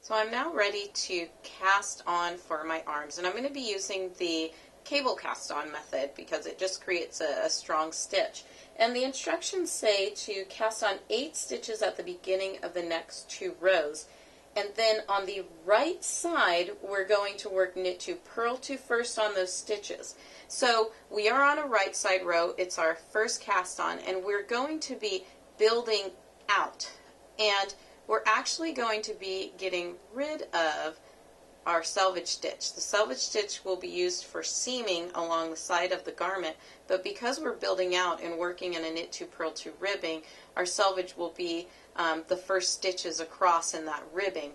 So I'm now ready to cast on for my arms, and I'm going to be using the cable cast on method because it just creates a strong stitch. And the instructions say to cast on 8 stitches at the beginning of the next 2 rows. And then on the right side, we're going to work knit 2, purl 2 first on those stitches. So we are on a right side row. It's our first cast on, and we're going to be building out. And we're actually going to be getting rid of our selvage stitch. The selvage stitch will be used for seaming along the side of the garment, but because we're building out and working in a knit 2 purl 2 ribbing, our selvage will be the first stitches across in that ribbing.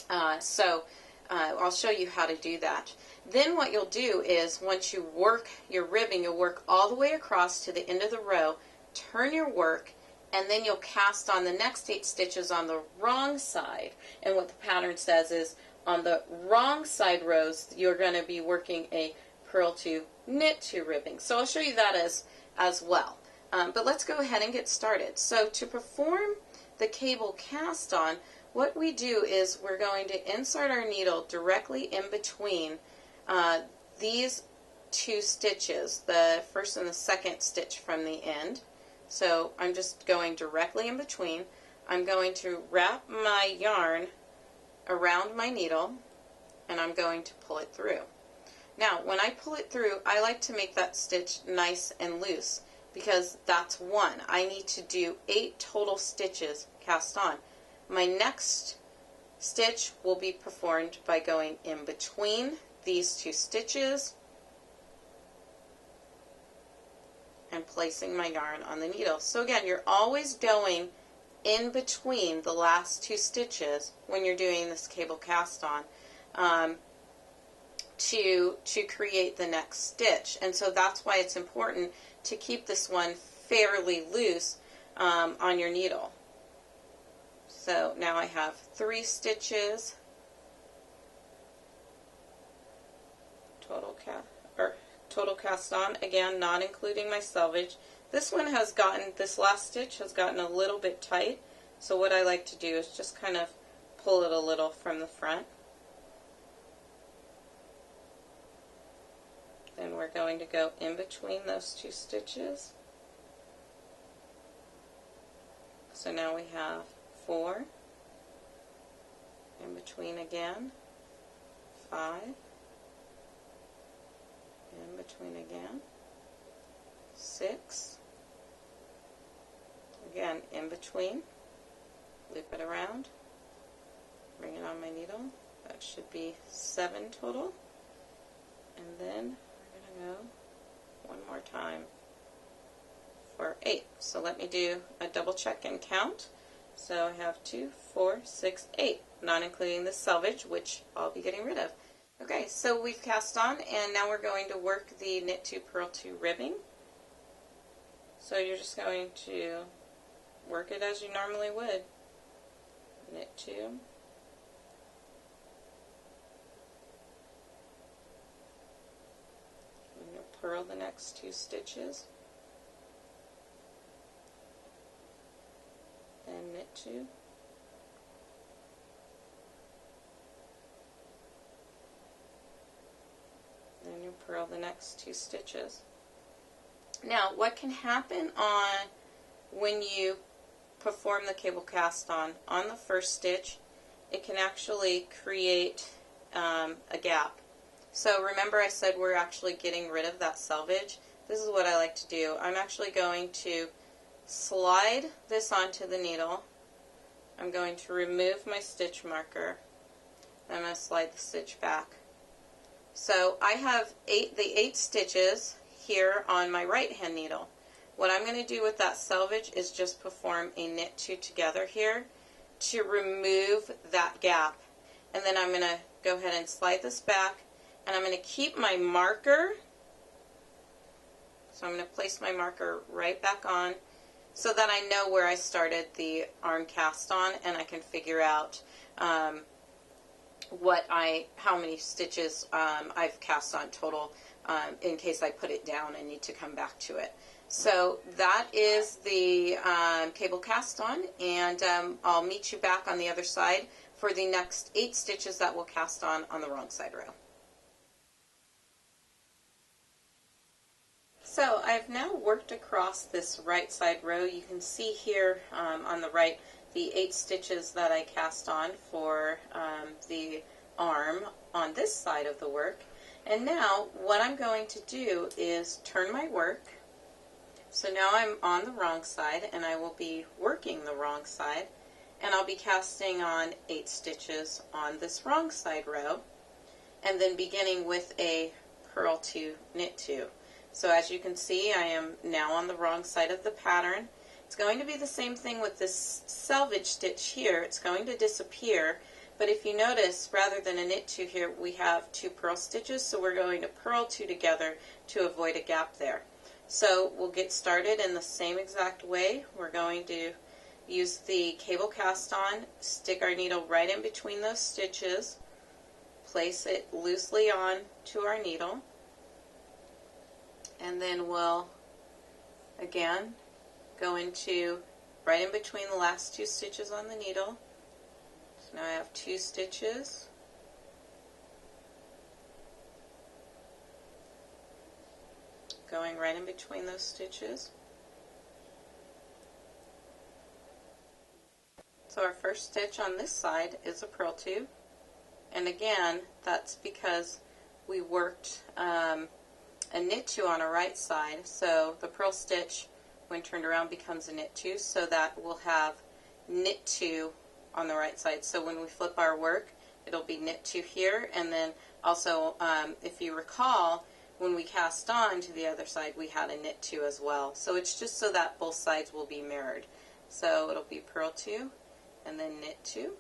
I'll show you how to do that. Then what you'll do is once you work your ribbing, you'll work all the way across to the end of the row, turn your work, and then you'll cast on the next 8 stitches on the wrong side. And what the pattern says is on the wrong side rows, you're going to be working a purl 2, knit 2 ribbing. So I'll show you that as well. But let's go ahead and get started. So to perform the cable cast on, what we do is we're going to insert our needle directly in between these 2 stitches, the first and the second stitch from the end. So I'm just going directly in between. I'm going to wrap my yarn around my needle, and I'm going to pull it through. Now, when I pull it through, I like to make that stitch nice and loose because that's 1. I need to do 8 total stitches cast on. My next stitch will be performed by going in between these 2 stitches and placing my yarn on the needle. So again, you're always going in between the last 2 stitches when you're doing this cable cast on to create the next stitch. And so that's why it's important to keep this one fairly loose on your needle. So now I have 3 stitches total cast on, again not including my selvage. This last stitch has gotten a little bit tight, so what I like to do is just kind of pull it a little from the front. Then we're going to go in between those 2 stitches. So now we have 4, in between again, 5, in between again, 6, again in between, loop it around, bring it on my needle. That should be 7 total, and then we're going to go one more time for 8. So let me do a double check and count. So I have 2, 4, 6, 8, not including the selvage, which I'll be getting rid of. Okay, so we've cast on, and now we're going to work the knit 2 purl 2 ribbing. So you're just going to work it as you normally would. Knit 2, and you'll purl the next 2 stitches, then knit 2, then you purl the next 2 stitches. Now, what can happen when you perform the cable cast on the first stitch, it can actually create a gap. So remember I said we're actually getting rid of that selvage. This is what I like to do. I'm actually going to slide this onto the needle. I'm going to remove my stitch marker. I'm going to slide the stitch back. So I have the 8 stitches here on my right hand needle. What I'm going to do with that selvage is just perform a knit 2 together here to remove that gap. And then I'm going to go ahead and slide this back, and I'm going to keep my marker. So I'm going to place my marker right back on so that I know where I started the arm cast on, and I can figure out how many stitches I've cast on total in case I put it down and need to come back to it. So that is the cable cast on, and I'll meet you back on the other side for the next 8 stitches that we'll cast on the wrong side row. So I've now worked across this right side row. You can see here on the right the 8 stitches that I cast on for the arm on this side of the work. And now what I'm going to do is turn my work. So now I'm on the wrong side and I will be working the wrong side, and I'll be casting on 8 stitches on this wrong side row, and then beginning with a purl 2, knit 2. So as you can see, I am now on the wrong side of the pattern. It's going to be the same thing with this selvage stitch here. It's going to disappear, but if you notice, rather than a knit 2 here, we have 2 purl stitches, so we're going to purl 2 together to avoid a gap there. So we'll get started in the same exact way. We're going to use the cable cast on, stick our needle right in between those stitches, place it loosely on to our needle, and then we'll again go into right in between the last 2 stitches on the needle. So now I have 2 stitches, going right in between those stitches. So our first stitch on this side is a purl 2, and again that's because we worked a knit 2 on our right side, so the purl stitch when turned around becomes a knit 2, so that we'll have knit 2 on the right side. So when we flip our work, it'll be knit 2 here, and then also if you recall, when we cast on to the other side we had a knit 2 as well. So it's just so that both sides will be mirrored. So it'll be purl 2 and then knit 2,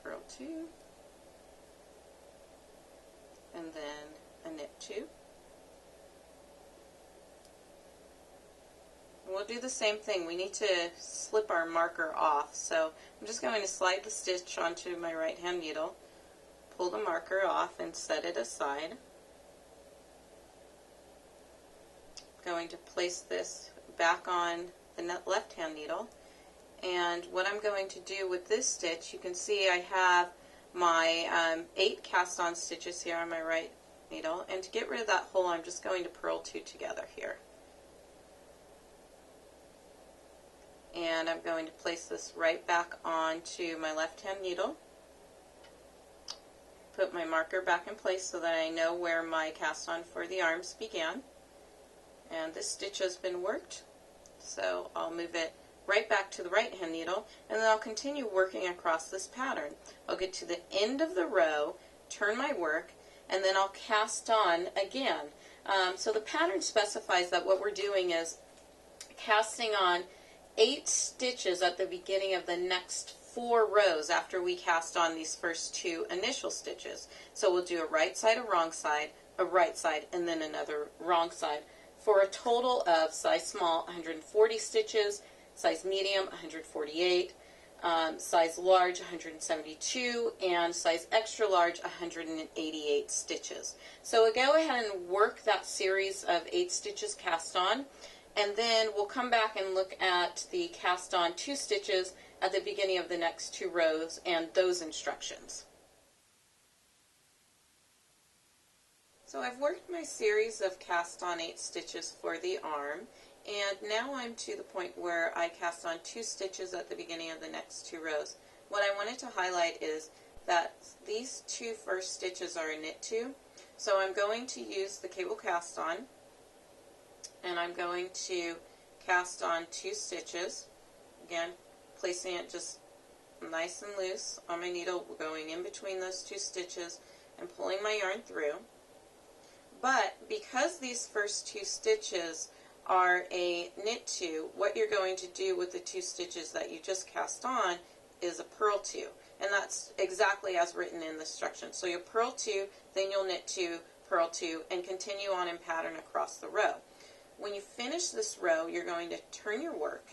purl 2, and then a knit 2. And we'll do the same thing. We need to slip our marker off, so I'm just going to slide the stitch onto my right hand needle, pull the marker off and set it aside. Going to place this back on the left hand needle, and what I'm going to do with this stitch, you can see I have my 8 cast on stitches here on my right needle, and to get rid of that hole I'm just going to purl 2 together here. And I'm going to place this right back onto my left hand needle, put my marker back in place so that I know where my cast on for the arms began, and this stitch has been worked, so I'll move it right back to the right hand needle, and then I'll continue working across this pattern. I'll get to the end of the row, turn my work, and then I'll cast on again. So the pattern specifies that what we're doing is casting on 8 stitches at the beginning of the next 4 rows after we cast on these first 2 initial stitches. So we'll do a right side, a wrong side, a right side, and then another wrong side, for a total of size small 140 stitches, size medium 148, size large 172, and size extra large 188 stitches. So we'll go ahead and work that series of 8 stitches cast on, and then we'll come back and look at the cast on 2 stitches at the beginning of the next 2 rows and those instructions. So I've worked my series of cast on 8 stitches for the arm, and now I'm to the point where I cast on 2 stitches at the beginning of the next 2 rows. What I wanted to highlight is that these 2 first stitches are a knit 2, so I'm going to use the cable cast on, and I'm going to cast on 2 stitches, again placing it just nice and loose on my needle, going in between those 2 stitches and pulling my yarn through. But because these first 2 stitches are a knit 2, what you're going to do with the 2 stitches that you just cast on is a purl 2, and that's exactly as written in the instruction. So you'll purl 2, then you'll knit 2, purl 2, and continue on in pattern across the row. When you finish this row, you're going to turn your work,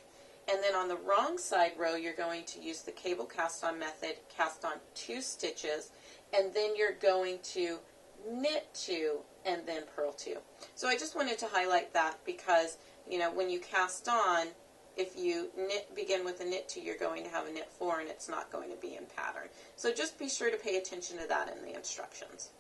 and then on the wrong side row you're going to use the cable cast on method, cast on 2 stitches, and then you're going to knit 2 and then purl 2. So I just wanted to highlight that because, you know, when you cast on, if you begin with a knit 2, you're going to have a knit 4 and it's not going to be in pattern. So just be sure to pay attention to that in the instructions.